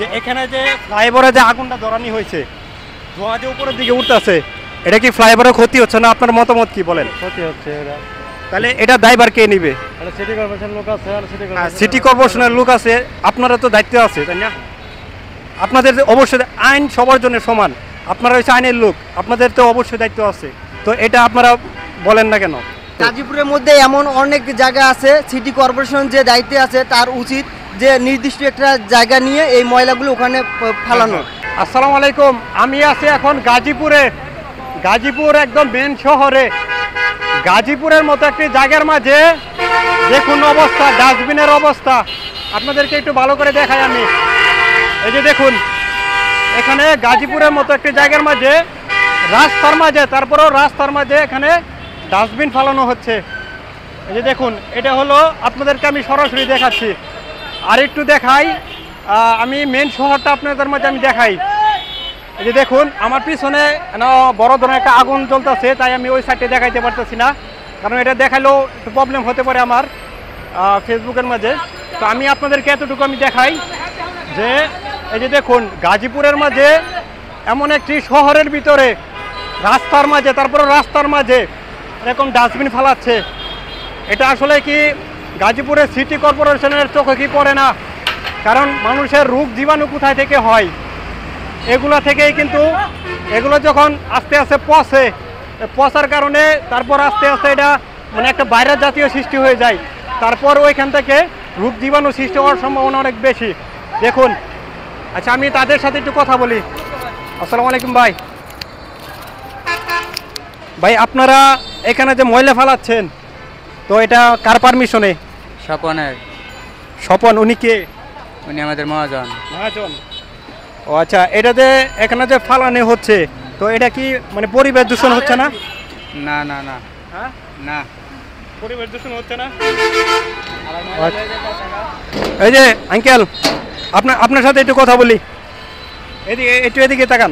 যে এখানে যে ফ্লাইওভারে যে আগুনটা ধরানি হয়েছে, ধোঁয়া যে উপরের দিকে উঠতেছে, এটা কি ফ্লাইওভারের ক্ষতি হচ্ছে না? আপনার মতামত কি বলেন? ক্ষতি হচ্ছে এটা। তাহলে এটা দায়ভার কে নিবে? এটা সিটি কর্পোরেশন লোক আছে, আর সিটি কর্পোরেশনের লোক আছে, আপনারা তো দায়িত্ব আছে, তাই না? আপনাদের অবশ্যই আইন সবার জন্য সমান, আপনারা হচ্ছে আইনের লোক, আপনাদের তো অবশ্যই দায়িত্ব আছে। তো এটা আপনারা বলেন না কেন? গাজীপুরের মধ্যে এমন অনেক জায়গা আছে, সিটি কর্পোরেশন যে দায়িত্বে আছে তার উচিত যে নির্দিষ্ট একটা জায়গা নিয়ে এই ময়লাগুলো ওখানে ফেলানো। আসসালামু আলাইকুম, আমি আছি এখন গাজীপুরে। গাজীপুর একদম মেন শহরে। গাজীপুরের মতো একটি জায়গার মাঝে দেখুন অবস্থা, ডাস্টবিনের অবস্থা। আপনাদেরকে একটু ভালো করে দেখাই আমি। এই যে দেখুন, এখানে গাজীপুরের মতো একটি জায়গার মাঝে, রাস্তার মাঝে, তারপরেও রাস্তার মাঝে এখানে ডাস্টবিন ফেলানো হচ্ছে। এই যে দেখুন, এটা হলো, আপনাদেরকে আমি সরাসরি দেখাচ্ছি। আর একটু দেখাই, আমি মেন শহরটা আপনাদের মাঝে আমি দেখাই। এই যে দেখুন, আমার পিছনে বড় ধরনের একটা আগুন জ্বলতেছে, তাই আমি ওই সাইডে দেখাইতে পারতেছি না, কারণ এটা দেখালেও একটু প্রবলেম হতে পারে আমার ফেসবুকের মাঝে। তো আমি আপনাদেরকে এতটুকু আমি দেখাই যে এই যে দেখুন, গাজীপুরের মাঝে এমন একটি শহরের ভিতরে রাস্তার মাঝে, তারপরে রাস্তার মাঝে এরকম ডাস্টবিন ফেলাচ্ছে। এটা আসলে কি গাজীপুরের সিটি কর্পোরেশনের চোখে কি পড়ে না? কারণ মানুষের রোগ জীবাণু কোথায় থেকে হয়, এগুলো থেকেই কিন্তু, এগুলো যখন আস্তে আস্তে পচার কারণে তারপর আস্তে আস্তে এটা মানে একটা ভাইরাস জাতীয় সৃষ্টি হয়ে যায়, তারপর ওইখান থেকে রোগ জীবাণু সৃষ্টি হওয়ার সম্ভাবনা অনেক বেশি। দেখুন, আচ্ছা আমি তাদের সাথে একটু কথা বলি। আসসালামু আলাইকুম ভাই। ভাই, আপনারা এখানে যে ময়লা ফেলাচ্ছেন, তো এটা কার পারমিশনে? স্বপনের। স্বপন, উনি কে? উনি আমাদের মহাজন। মহাজন। ও আচ্ছা, এটা যে এখানে যে ফালানো হচ্ছে, তো এটা কি মানে পরিবেশ দূষণ হচ্ছে না? না না না। হ্যাঁ, না, পরিবেশ দূষণ হচ্ছে না। এই যে আঙ্কেল, আপনার সাথে একটু কথা বলি। এদিকে একটু, এদিকে তাকান।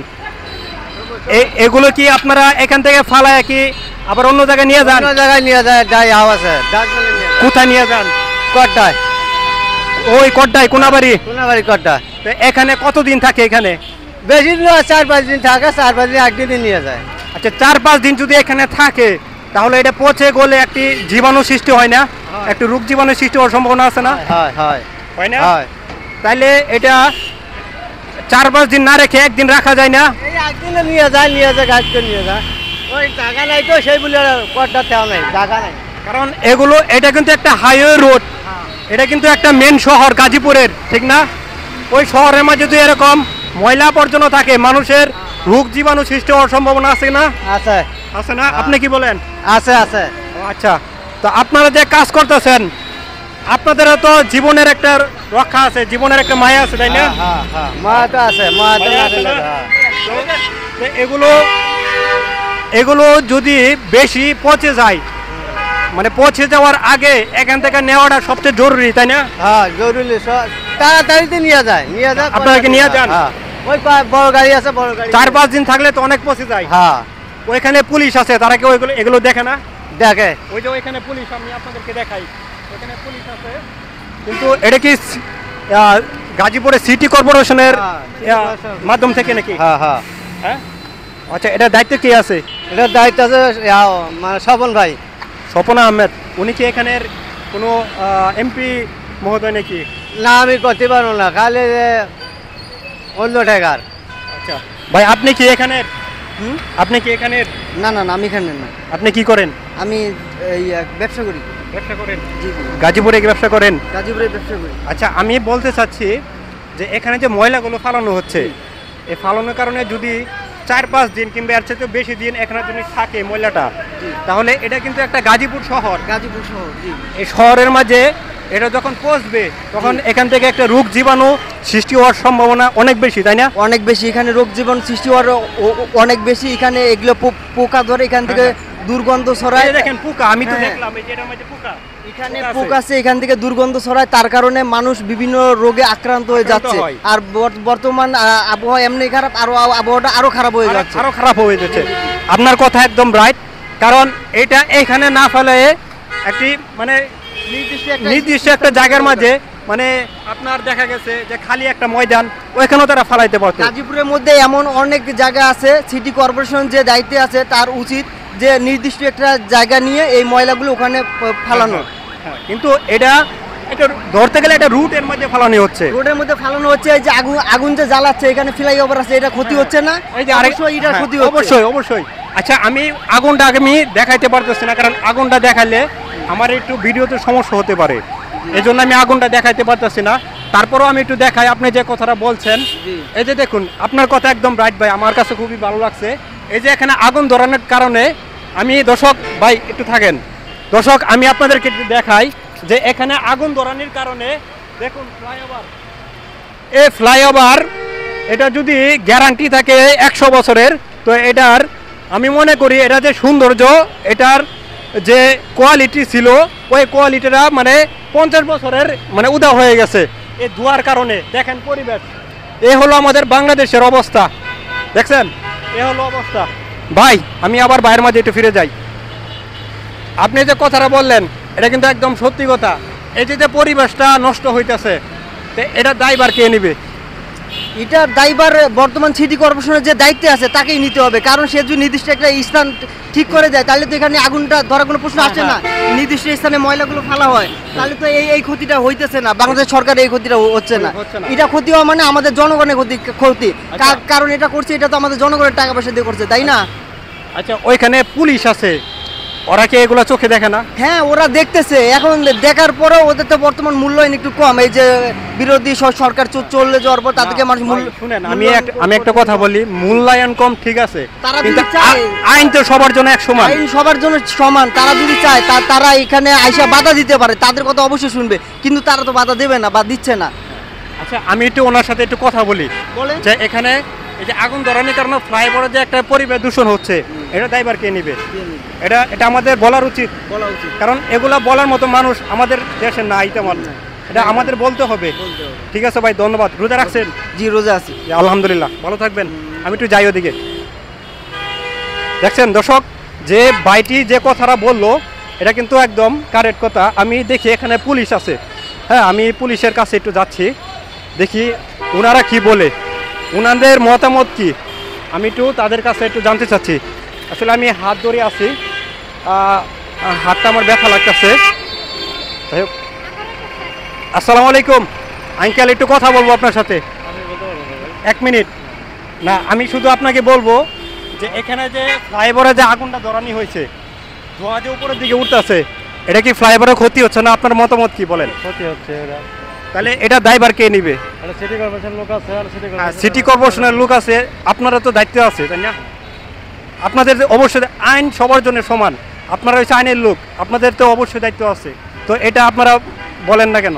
এগুলো কি আপনারা এখান থেকে ফালায় কি আবার অন্য জায়গায় নিয়ে যান? অন্য জায়গায় নিয়ে যায়, যাই আছে। কোথায় নিয়ে যান? কড্ডায়। ওই কড্ডায়, কোনাবাড়ি? কোনাবাড়ি কড্ডা। তো এখানে কতদিন থাকে? এখানে বেশি দিন 4-5 দিন থাকে, 4-5 দিন একদিন নিয়ে যায়। আচ্ছা, 4-5 দিন যদি এখানে থাকে, তাহলে এটা পচে গলে একটি জীবাণু সৃষ্টি হয় না? একটু রোগ জীবাণু সৃষ্টি হওয়ার সম্ভাবনা আছে না? হয় না? তাইলে এটা 4-5 দিন না রেখে একদিন রাখা যায় না? এই একদিনে নিয়ে যায়, গাছকে নিয়ে যায়। ওই জায়গা নাই তো, সেই বলে কড্ডাতে নেই, জায়গা নাই। কারণ এগুলো, এটা কিন্তু একটা হাইওয়ে রোড, এটা কিন্তু একটা মেন শহর গাজীপুরের, ঠিক না? ওই শহরের মাঝে যদি এরকম ময়লা আবর্জনা থাকে, মানুষের রোগ জীবাণু সৃষ্টি হওয়ার সম্ভাবনা আছে না? আছে, আছে না? আপনি কি বলেন? আছে আছে। আচ্ছা, তো আপনারা যে কাজ করতেছেন, আপনাদেরও তো জীবনের একটা রক্ষা আছে, জীবনের একটা মায়া আছে, তাই না? মায়া তো আছে, মায়া তো না? তো এগুলো যদি বেশি পচে যায়, মানে পচে যাওয়ার আগে এখান থেকে নেওয়াটা সবচেয়ে জরুরি, তাই না? হ্যাঁ, জরুরি। তাড়াতাড়িতে নিয়ে যায়। আপনারা কি নিয়ে যান? ওই বড় গাড়ি আছে, বড় গাড়ি। 4-5 দিন থাকলে তো অনেক পচে যায়। হ্যাঁ, ওইখানে পুলিশ আছে, তারা কি এগুলো দেখে না? দেখে। ওই যে ওইখানে পুলিশ, আমি আপনাদেরকে দেখাই, ওইখানে পুলিশ আছে। কিন্তু এটা কি গাজীপুরের সিটি কর্পোরেশনের মাধ্যম থেকে নাকি? হ্যাঁ। আচ্ছা, এটা দায়িত্ব কে আছে? এটার দায়িত্ব আছে মানে স্বপন ভাই। স্বপন আহমেদ। উনি কি এখানের কোনো এমপি মহোদয় নাকি? না, আমি করতে পারবো না, খালি অন্য টাকার। আচ্ছা ভাই, আপনি কি এখানের? আপনি কি এখানের? না, আমি এখানে না। আপনি কি করেন? আমি এই ব্যবসা করি। ব্যবসা করেন? গাজীপুরে কি ব্যবসা করেন? গাজীপুরে ব্যবসা করি। আচ্ছা, আমি বলতে চাচ্ছি যে এখানে যে ময়লাগুলো ফালানো হচ্ছে, এই ফালানোর কারণে যদি 4-5 দিন কিংবা এর চেয়ে বেশি দিন এখানে যদি থাকে ময়লাটা, তাহলে এটা কিন্তু একটা গাজীপুর শহর। গাজীপুর শহর, এই শহরের মাঝে এটা যখন পৌঁছবে, তখন এখান থেকে একটা রোগ জীবাণু সৃষ্টি হওয়ার সম্ভাবনা অনেক বেশি, তাই না? অনেক বেশি। এখানে রোগ জীবাণু সৃষ্টি হওয়ার অনেক বেশি। এখানে এগুলো পোকা ধরে, এখান থেকে দুর্গন্ধ ছড়ায়। দেখেন পোকা, আমি তো দেখলাম এই যে এটার মধ্যে পোকা। এখানে পোকা আছে, এখান থেকে দুর্গন্ধ ছড়ায়, তার কারণে মানুষ বিভিন্ন রোগে আক্রান্ত হয়ে যাচ্ছে। আর বর্তমান আবহাওয়া এমনি খারাপ, আবহাওয়াটা আরো খারাপ হয়ে যাচ্ছে। আপনার কথা একদম রাইট। কারণ এটা এখানে না ফেলে একটি মানে নির্দিষ্ট একটা জায়গার মাঝে মানে আপনার দেখা গেছে যে খালি একটা ময়দান ওইখানেও তারা ফালাইতে পারতো। গাজীপুরের মধ্যে এমন অনেক জায়গা আছে, সিটি কর্পোরেশন যে দায়িত্বে আছে তার উচিত যে নির্দিষ্ট একটা জায়গা নিয়ে এই ময়লাগুলো ওখানে ফালানো। হ্যাঁ, কিন্তু এটা ধরতে গেলে এটা রুটের মধ্যে ফালানো হচ্ছে, রোডের মধ্যে ফালানো হচ্ছে। এই যে আগুন যে জ্বালাচ্ছে, এখানে ফ্লাইওভার আছে, এটা ক্ষতি হচ্ছে না? এই যে অবশ্যই এটার ক্ষতি হচ্ছে। অবশ্যই অবশ্যই। আচ্ছা, আমি আগুনটা আমি দেখাইতে পারতেছি না, কারণ আগুনটা দেখালে আমার একটু ভিডিওতে সমস্যা হতে পারে, এই জন্য আমি আগুনটা দেখাইতে পারতেছি না। তারপরেও আমি একটু দেখাই, আপনি যে কথাটা বলছেন। এই যে দেখুন, আপনার কথা একদম রাইট ভাই, আমার কাছে খুবই ভালো লাগছে। এই যে এখানে আগুন ধরানোর কারণে আমি দর্শক ভাই একটু থাকেন, দর্শক আমি আপনাদেরকে একটু দেখাই যে এখানে আগুন ধরানোর কারণে দেখুন ফ্লাইওভার, এই ফ্লাইওভার এটা যদি গ্যারান্টি থাকে 100 বছরের, তো এটার আমি মনে করি এটা যে সৌন্দর্য, এটার যে কোয়ালিটি ছিল ওই কোয়ালিটিটা মানে 50 বছরের মানে উদা হয়ে গেছে এই ধোঁয়ার কারণে। দেখেন পরিবেশ, এ হলো আমাদের বাংলাদেশের অবস্থা, দেখছেন এ হলো অবস্থা। ভাই আমি আবার বাইরের মাঝে একটু ফিরে যাই, আপনি যে কথাটা বললেন এটা কিন্তু একদম সত্যি কথা। এই যে পরিবেশটা নষ্ট হইতেছে, এটা দায়ভার কে নেবে? এটার দায়ভার বর্তমান সিটি কর্পোরেশনের যে দায়িত্বে আছে তাকেই নিতে হবে, কারণ সে যদি নির্দিষ্ট একটা স্থান ঠিক করে দেয় তাহলে তো এখানে আগুনটা ধরার কোনো প্রশ্ন আসে না। নির্দিষ্ট স্থানে ময়লাগুলো ফেলা হয়, তাহলে তো এই ক্ষতিটা হইতেছে না, বাংলাদেশ সরকার এই ক্ষতিটা হচ্ছে না। এটা ক্ষতি হওয়া মানে আমাদের জনগণের ক্ষতি, কারণ এটা করছে এটা তো আমাদের জনগণের টাকা পয়সা দিয়ে করছে, তাই না? আচ্ছা, ওইখানে পুলিশ আছে, ওরা কি এগুলো চোখে দেখে না? হ্যাঁ, ওরা দেখতেছে, এখন দেখার পরেও ওদের তো বর্তমান মূল্যায়ন একটু কম। এই যে বিরোধী সরকার চলে যাওয়ার পর তাদেরকে মানুষ শুনেন, আমি একটা কথা বলি, মূল্যায়ন কম ঠিক আছে, তারা কিন্তু যদি চায়, আইন তো সবার জন্য এক সমান, আইন সবার জন্য সমান। তারা যদি চায় তারা এখানে আইসা বাধা দিতে পারে, তাদের কথা অবশ্যই শুনবে, কিন্তু তারা তো বাধা দেবে না বা দিচ্ছে না। আচ্ছা, আমি একটু ওনার সাথে একটু কথা বলি, যে এখানে এই যে আগুন ধরানোর কারণে ফ্লাইওভারে যে একটা পরিবেশ দূষণ হচ্ছে, এটা দায়ভার কে নেবে? এটা আমাদের বলার উচিত, কারণ এগুলা বলার মতো মানুষ আমাদের দেশে নাই তেমন, এটা আমাদের বলতে হবে। ঠিক আছে ভাই, ধন্যবাদ। রোজা রাখছেন? জি, রোজা আছি। আলহামদুলিল্লাহ, ভালো থাকবেন। আমি একটু যাই ওদিকে। দেখছেন দর্শক, যে ভাইটি যে কথাটা বললো এটা কিন্তু একদম কারেক্ট কথা। আমি দেখি এখানে পুলিশ আছে, হ্যাঁ আমি পুলিশের কাছে একটু যাচ্ছি, দেখি ওনারা কি বলে, ওনাদের মতামত কি, আমি একটু তাদের কাছে একটু জানতে চাচ্ছি। আসলে আমি হাত ধরে আছি, হাতটা আমার ব্যথা লাগতেছে। যাই হোক, আসসালামু আলাইকুম আঙ্কেল, একটু কথা বলবো আপনার সাথে, 1 মিনিট। না, আমি শুধু আপনাকে বলবো যে এখানে যে ফ্লাইওভারে যে আগুনটা ধরানি হয়েছে, ধোঁয়া যে উপরের দিকে উঠতেছে, এটা কি ফ্লাইওভারের ক্ষতি হচ্ছে না? আপনার মতামত কি বলেন? ক্ষতি হচ্ছে এটা। তাহলে এটা দায়ভার কে নিবে? এটা সিটি কর্পোরেশন লোক আছে, আর সিটি কর্পোরেশনের লোক আছে, আপনারা তো দায়িত্ব আছে, তাই না? আপনাদের অবশ্যই আইন সবার জন্য সমান, আপনারা হচ্ছে আইনের লোক, আপনাদের তো অবশ্যই দায়িত্ব আছে, তো এটা আপনারা বলেন না কেন?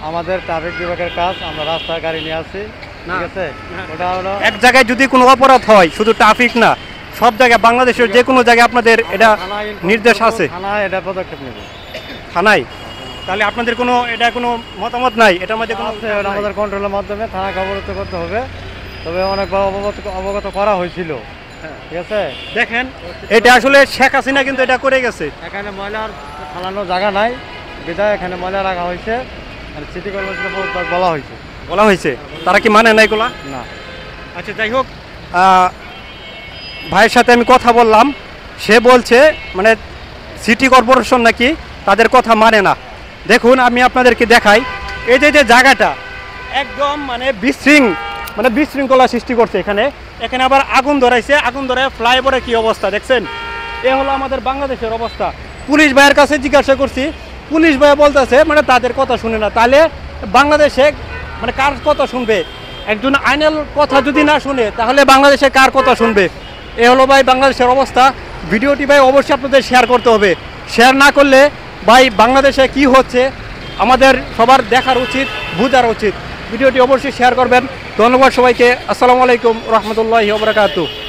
আমাদের ট্রাফিক বিভাগের কাজ, আমরা রাস্তায় গাড়ি নিয়ে আসি, ঠিক আছে? ওটা হলো এক জায়গায় যদি কোনো অপরাধ হয়, শুধু ট্রাফিক না, সব জায়গায় বাংলাদেশের যে কোনো জায়গায় আপনাদের এটা নির্দেশ আছে, থানায় এটা পদক্ষেপ নেবে। থানায়? তাহলে আপনাদের কোনো এটা কোনো মতামত নাই এটার মধ্যে কোনো? আছে, ওটা আমাদের কন্ট্রোলের মাধ্যমে থানাকে অবগত করতে হবে, তবে অনেকবার অবগত করা হয়েছিল, ঠিক আছে? দেখেন, এটা আসলে শেখ হাসিনা কিন্তু এটা করে গেছে। এখানে ময়লার ফালানোর জায়গা নাই, বিধায় এখানে ময়লা রাখা হয়েছে, আর সিটি কর্পোরেশনের বলা হয়েছে, তারা কি মানে না এগুলা? না। আচ্ছা, যাই হোক, ভাইয়ের সাথে আমি কথা বললাম, সে বলছে মানে সিটি কর্পোরেশন নাকি তাদের কথা মানে না। দেখুন আমি আপনাদেরকে দেখাই, এই যে জায়গাটা একদম মানে বিশৃঙ্খলা সৃষ্টি করছে এখানে আবার আগুন ধরাইছে, আগুন ধরায় ফ্লাইওভারে কি অবস্থা দেখছেন? এ হলো আমাদের বাংলাদেশের অবস্থা। পুলিশ ভাইয়ের কাছে জিজ্ঞাসা করছি, পুলিশ ভাই বলতেছে মানে তাদের কথা শুনে না। তাহলে বাংলাদেশে মানে কার কথা শুনবে? একজন আইনের কথা যদি না শুনে তাহলে বাংলাদেশে কার কথা শুনবে? এ হলো ভাই বাংলাদেশের অবস্থা। ভিডিওটি ভাই অবশ্যই আপনাদের শেয়ার করতে হবে, শেয়ার না করলে ভাই বাংলাদেশে কি হচ্ছে আমাদের সবার দেখার উচিত, বোঝার উচিত। ভিডিওটি অবশ্যই শেয়ার করবেন। ধন্যবাদ সবাইকে। আসসালামু আলাইকুম রহমতুল্লাহি ওয়া বারাকাতুহু।